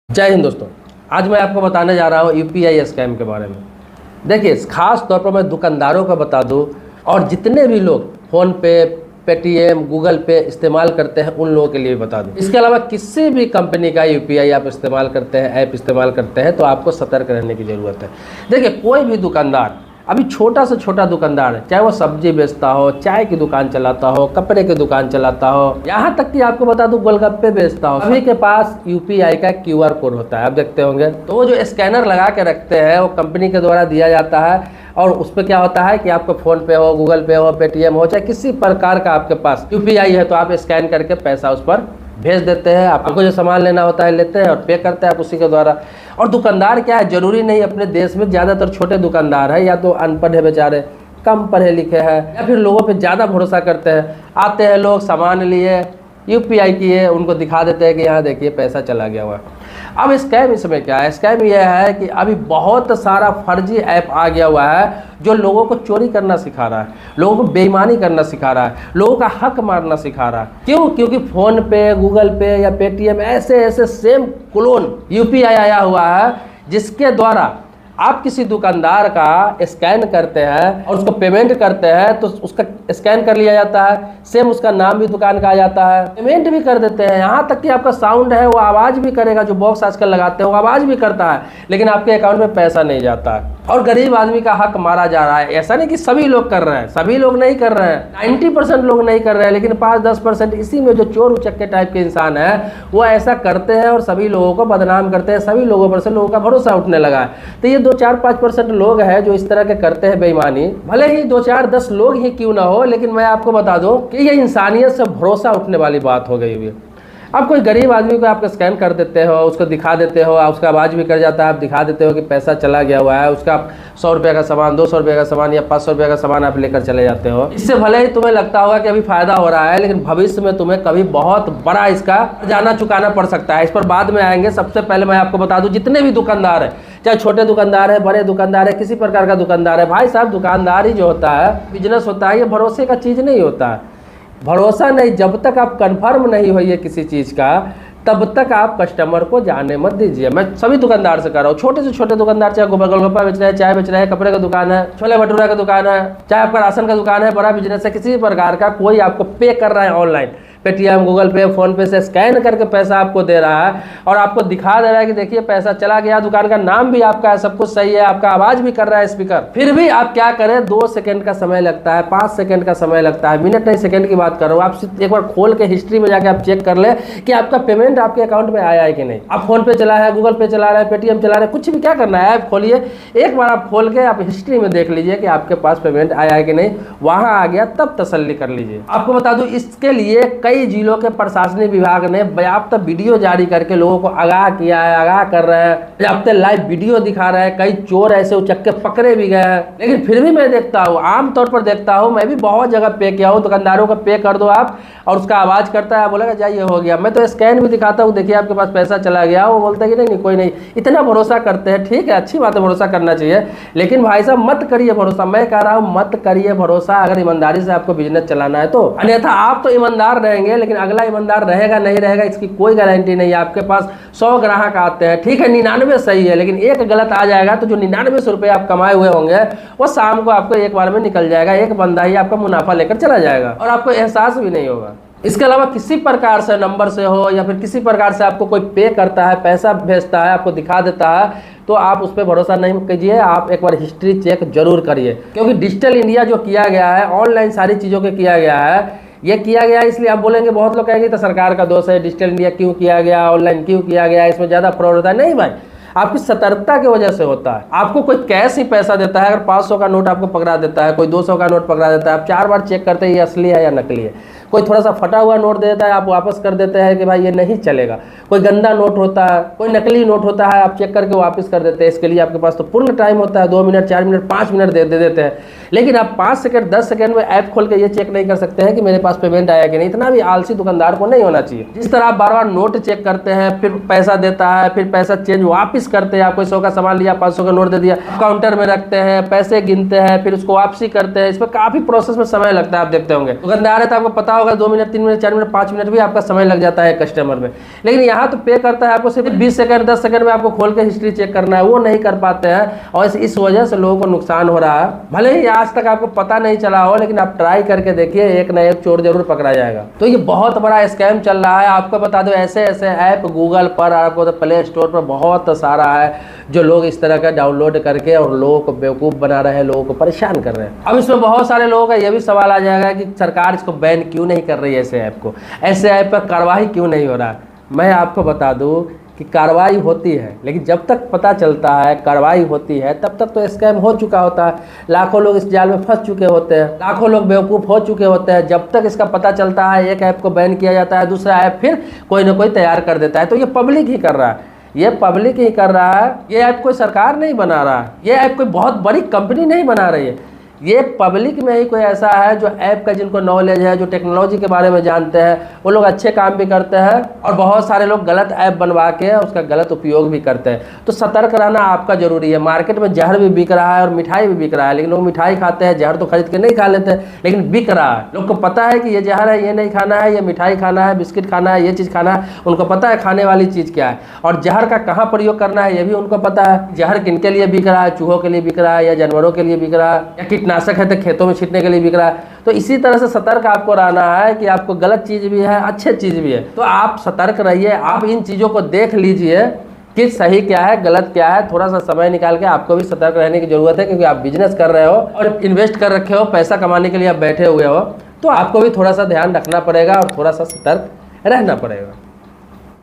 जय हिंद दोस्तों। आज मैं आपको बताने जा रहा हूँ यूपीआई स्कैम के बारे में। देखिए, खास तौर पर मैं दुकानदारों को बता दूँ और जितने भी लोग फ़ोन पे, पेटीएम, गूगल पे इस्तेमाल करते हैं उन लोगों के लिए बता दूँ। इसके अलावा किसी भी कंपनी का यूपीआई आप इस्तेमाल करते हैं, ऐप इस्तेमाल करते हैं, तो आपको सतर्क रहने की ज़रूरत है। देखिए, कोई भी दुकानदार, अभी छोटा से छोटा दुकानदार है, चाहे वो सब्जी बेचता हो, चाय की दुकान चलाता हो, कपड़े की दुकान चलाता हो, यहाँ तक कि आपको बता दूं गोलगप्पे बेचता हो, सभी के पास यूपीआई का क्यूआर कोड होता है। आप देखते होंगे, तो वो जो स्कैनर लगा के रखते हैं वो कंपनी के द्वारा दिया जाता है और उस पर क्या होता है कि आपको फ़ोन पे हो, गूगल पे हो, पेटीएम हो, चाहे किसी प्रकार का आपके पास यूपीआई है, तो आप स्कैन करके पैसा उस पर भेज देते हैं। आपको जो सामान लेना होता है लेते हैं और पे करते हैं आप उसी के द्वारा। और दुकानदार क्या है, ज़रूरी नहीं, अपने देश में ज़्यादातर छोटे दुकानदार है, या तो अनपढ़ है बेचारे, कम पढ़े लिखे हैं, या फिर लोगों पे ज़्यादा भरोसा करते हैं। आते हैं लोग, सामान लिए, यूपीआई किए, उनको दिखा देते हैं कि यहाँ देखिए पैसा चला गया हुआ। अब स्कैम इसमें क्या है, स्कैम यह है कि अभी बहुत सारा फर्जी ऐप आ गया हुआ है जो लोगों को चोरी करना सिखा रहा है, लोगों को बेईमानी करना सिखा रहा है, लोगों का हक मारना सिखा रहा है। क्यों? क्योंकि फ़ोन पे, गूगल पे या पेटीएम ऐसे सेम क्लोन यूपीआई आया हुआ है जिसके द्वारा आप किसी दुकानदार का स्कैन करते हैं और उसको पेमेंट करते हैं तो उसका स्कैन कर लिया जाता है, सेम उसका नाम भी दुकान का आ जाता है, पेमेंट भी कर देते हैं। यहाँ तक कि आपका साउंड है वो आवाज़ भी करेगा, जो बॉक्स आजकल लगाते हैं वो आवाज़ भी करता है, लेकिन आपके अकाउंट में पैसा नहीं जाता है और गरीब आदमी का हक मारा जा रहा है। ऐसा नहीं कि सभी लोग कर रहे हैं, सभी लोग नहीं कर रहे हैं, 90% लोग नहीं कर रहे हैं, लेकिन 5-10% इसी में जो चोर उचक्के टाइप के इंसान है वो ऐसा करते हैं और सभी लोगों को बदनाम करते हैं। सभी लोगों पर से लोगों का भरोसा उठने लगा है। तो ये 2-4-5% लोग हैं जो इस तरह के करते हैं बेईमानी। भले ही 2-4-10 लोग ही क्यों ना हो, लेकिन मैं आपको बता दूं कि ये इंसानियत से भरोसा उठने वाली बात हो गई हुई है। अब कोई गरीब आदमी को आप स्कैन कर देते हो, उसको दिखा देते हो, उसका आवाज़ भी कर जाता है, आप दिखा देते हो कि पैसा चला गया हुआ है, उसका 100 रुपये का सामान, 200 रुपये का सामान या 500 रुपये का सामान आप लेकर चले जाते हो। इससे भले ही तुम्हें लगता होगा कि अभी फ़ायदा हो रहा है, लेकिन भविष्य में तुम्हें कभी बहुत बड़ा इसका जाना चुकाना पड़ सकता है। इस पर बाद में आएंगे। सबसे पहले मैं आपको बता दूँ, जितने भी दुकानदार हैं, चाहे छोटे दुकानदार है, बड़े दुकानदार है, किसी प्रकार का दुकानदार है, भाई साहब, दुकानदार ही जो होता है, बिजनेस होता है, ये भरोसे का चीज़ नहीं होता है। भरोसा नहीं, जब तक आप कंफर्म नहीं होइए किसी चीज़ का तब तक आप कस्टमर को जाने मत दीजिए। मैं सभी दुकानदार से कर रहा हूँ, छोटे से छोटे दुकानदार, चाहे गोलगप्पा बेच रहे हैं, चाय बेच रहे हैं, कपड़े का दुकान है, छोले भटूरा का दुकान है, चाहे आपका राशन का दुकान है, बड़ा बिजनेस है, किसी प्रकार का कोई आपको पे कर रहा है ऑनलाइन, पेटीएम, गूगल पे, फ़ोन पे से स्कैन करके पैसा आपको दे रहा है और आपको दिखा दे रहा है कि देखिए पैसा चला गया, दुकान का नाम भी आपका है, सब कुछ सही है, आपका आवाज़ भी कर रहा है स्पीकर, फिर भी आप क्या करें, 2 सेकंड का समय लगता है, 5 सेकंड का समय लगता है, मिनट नहीं सेकंड की बात कर रहा हूँ। आप एक बार खोल के हिस्ट्री में जाके आप चेक कर ले कि आपका पेमेंट आपके अकाउंट में आया है कि नहीं। आप फ़ोन पे चला है, गूगल पे चला रहे हैं, पेटीएम चला रहे हैं, कुछ भी क्या करना है, ऐप खोलिए, एक बार आप खोल के आप हिस्ट्री में देख लीजिए कि आपके पास पेमेंट आया है कि नहीं। वहाँ आ गया तब तसल्ली कर लीजिए। आपको बता दूँ, इसके लिए कई जिलों के प्रशासनिक विभाग ने व्याप्त वीडियो जारी करके लोगों को आगाह किया है, आगाह कर रहे हैं, व्याप्त लाइव वीडियो दिखा रहे हैं। कई चोर ऐसे उचक्के पकड़े भी गए हैं, लेकिन फिर भी मैं देखता हूँ, आमतौर पर देखता हूँ, मैं भी बहुत जगह पे किया हूँ, दुकानदारों को पे कर दो आप और उसका आवाज़ करता है, बोलेगा जाइए हो गया। मैं तो स्कैन भी दिखाता हूँ, देखिए आपके पास पैसा चला गया, वो बोलता है कि नहीं कोई नहीं। इतना भरोसा करते हैं, ठीक है, अच्छी बात है, भरोसा करना चाहिए, लेकिन भाई साहब मत करिए भरोसा। मैं कह रहा हूँ मत करिए भरोसा, अगर ईमानदारी से आपको बिजनेस चलाना है तो। अन्यथा आप तो ईमानदार रहेंगे, लेकिन अगला ईमानदार रहेगा नहीं रहेगा इसकी कोई गारंटी नहीं है। आपके पास 100 ग्राहक आते हैं, ठीक है, 99 सही है, लेकिन एक गलत आ जाएगा तो जो 99 रुपये आप कमाए हुए होंगे वो शाम को आपको एक बार में निकल जाएगा। एक बंदा ही आपका मुनाफा लेकर चला जाएगा और आपको एहसास भी नहीं होगा। इसके अलावा किसी प्रकार से नंबर से हो या फिर किसी प्रकार से आपको कोई पे करता है, पैसा भेजता है, आपको दिखा देता है, तो आप उस पर भरोसा नहीं कीजिए। आप एक बार हिस्ट्री चेक जरूर करिए, क्योंकि डिजिटल इंडिया जो किया गया है, ऑनलाइन सारी चीज़ों के किया गया है, ये किया गया है। इसलिए आप बोलेंगे, बहुत लोग कहेंगे तो सरकार का दोष है, डिजिटल इंडिया क्यों किया गया, ऑनलाइन क्यों किया गया, इसमें ज़्यादा फ्रॉड होता है। नहीं भाई, आपकी सतर्कता की वजह से होता है। आपको कोई कैश ही पैसा देता है, अगर 500 का नोट आपको पकड़ा देता है, कोई 200 का नोट पकड़ा देता है, आप 4 बार चेक करते हैं ये असली है या नकली है। कोई थोड़ा सा फटा हुआ नोट देता है, आप वापस कर देते हैं कि भाई ये नहीं चलेगा। कोई गंदा नोट होता है, कोई नकली नोट होता है, आप चेक करके वापस कर देते हैं। इसके लिए आपके पास तो पूर्ण टाइम होता है, 2 मिनट, 4 मिनट, 5 मिनट दे देते हैं। लेकिन आप 5 सेकंड 10 सेकंड में ऐप खोल के ये चेक नहीं कर सकते हैं कि मेरे पास पेमेंट आया कि नहीं। इतना भी आलसी दुकानदार को नहीं होना चाहिए। जिस तरह आप बार बार नोट चेक करते हैं, फिर पैसा देता है, फिर पैसा चेंज वापस करते हैं, आप कोई 100 का सामान लिया 500 का नोट दे दिया, काउंटर में रखते हैं, पैसे गिनते हैं, फिर उसको वापसी करते हैं, इसमें काफी प्रोसेस में समय लगता है। आप देखते होंगे दुकानदार है तो आपको पता होगा 2 मिनट 3 मिनट 4 मिनट 5 मिनट भी आपका समय लग जाता है कस्टमर में। लेकिन यहाँ तो पे करता है, आपको सिर्फ 20 सेकंड 10 सेकंड में आपको खोल के हिस्ट्री चेक करना है, वो नहीं कर पाते हैं और इस वजह से लोगों को नुकसान हो रहा है। भले ही आज तक आपको पता नहीं चला हो, लेकिन आप ट्राई करके देखिए, एक ना एक चोर जरूर पकड़ा जाएगा। तो ये बहुत बड़ा स्कैम चल रहा है। आपको बता दो ऐसे ऐसे ऐप गूगल पर, आपको तो प्ले स्टोर पर बहुत सारा है जो लोग इस तरह का डाउनलोड करके और लोगों को बेवकूफ़ बना रहे हैं, लोगों को परेशान कर रहे हैं। अब इसमें बहुत सारे लोगों का ये भी सवाल आ जाएगा कि सरकार इसको बैन क्यों नहीं कर रही है, ऐसे ऐप को, ऐसे ऐप पर कार्रवाई क्यों नहीं हो रहा। मैं आपको बता दूं कि कार्रवाई होती है, लेकिन जब तक पता चलता है कार्रवाई होती है तब तक तो स्कैम हो चुका होता है। लाखों लोग इस जाल में फंस चुके होते हैं, लाखों लोग बेवकूफ़ हो चुके होते हैं। जब तक इसका पता चलता है, एक ऐप को बैन किया जाता है, दूसरा ऐप फिर कोई ना कोई तैयार कर देता है। तो ये पब्लिक ही कर रहा है, ये पब्लिक ही कर रहा है। ये ऐप कोई सरकार नहीं बना रहा है, ये ऐप कोई बहुत बड़ी कंपनी नहीं बना रही है। ये पब्लिक में ही कोई ऐसा है जो ऐप का जिनको नॉलेज है, जो टेक्नोलॉजी के बारे में जानते हैं, वो लोग अच्छे काम भी करते हैं और बहुत सारे लोग गलत ऐप बनवा के उसका गलत उपयोग भी करते हैं। तो सतर्क रहना आपका जरूरी है। मार्केट में जहर भी बिक रहा है और मिठाई भी बिक रहा है, लेकिन लोग मिठाई खाते हैं, जहर तो खरीद के नहीं खा लेते हैं, लेकिन बिक रहा है। लोग को पता है कि ये जहर है, ये नहीं खाना है, ये मिठाई खाना है, बिस्किट खाना है, ये चीज़ खाना है, उनको पता है खाने वाली चीज़ क्या है और जहर का कहाँ प्रयोग करना है ये भी उनको पता है। जहर किनके लिए बिक रहा है, चूहों के लिए बिक रहा है या जानवरों के लिए बिक रहा है या कीटनाशक है तो खेतों में छींटने के लिए बिक रहा है। तो इसी तरह से सतर्क आपको रहना है कि आपको गलत चीज़ भी है, अच्छे चीज़ भी है। तो आप सतर्क रहिए, आप इन चीज़ों को देख लीजिए कि सही क्या है गलत क्या है। थोड़ा सा समय निकाल के आपको भी सतर्क रहने की ज़रूरत है, क्योंकि आप बिजनेस कर रहे हो और इन्वेस्ट कर रखे हो, पैसा कमाने के लिए आप बैठे हुए हो, तो आपको भी थोड़ा सा ध्यान रखना पड़ेगा और थोड़ा सा सतर्क रहना पड़ेगा।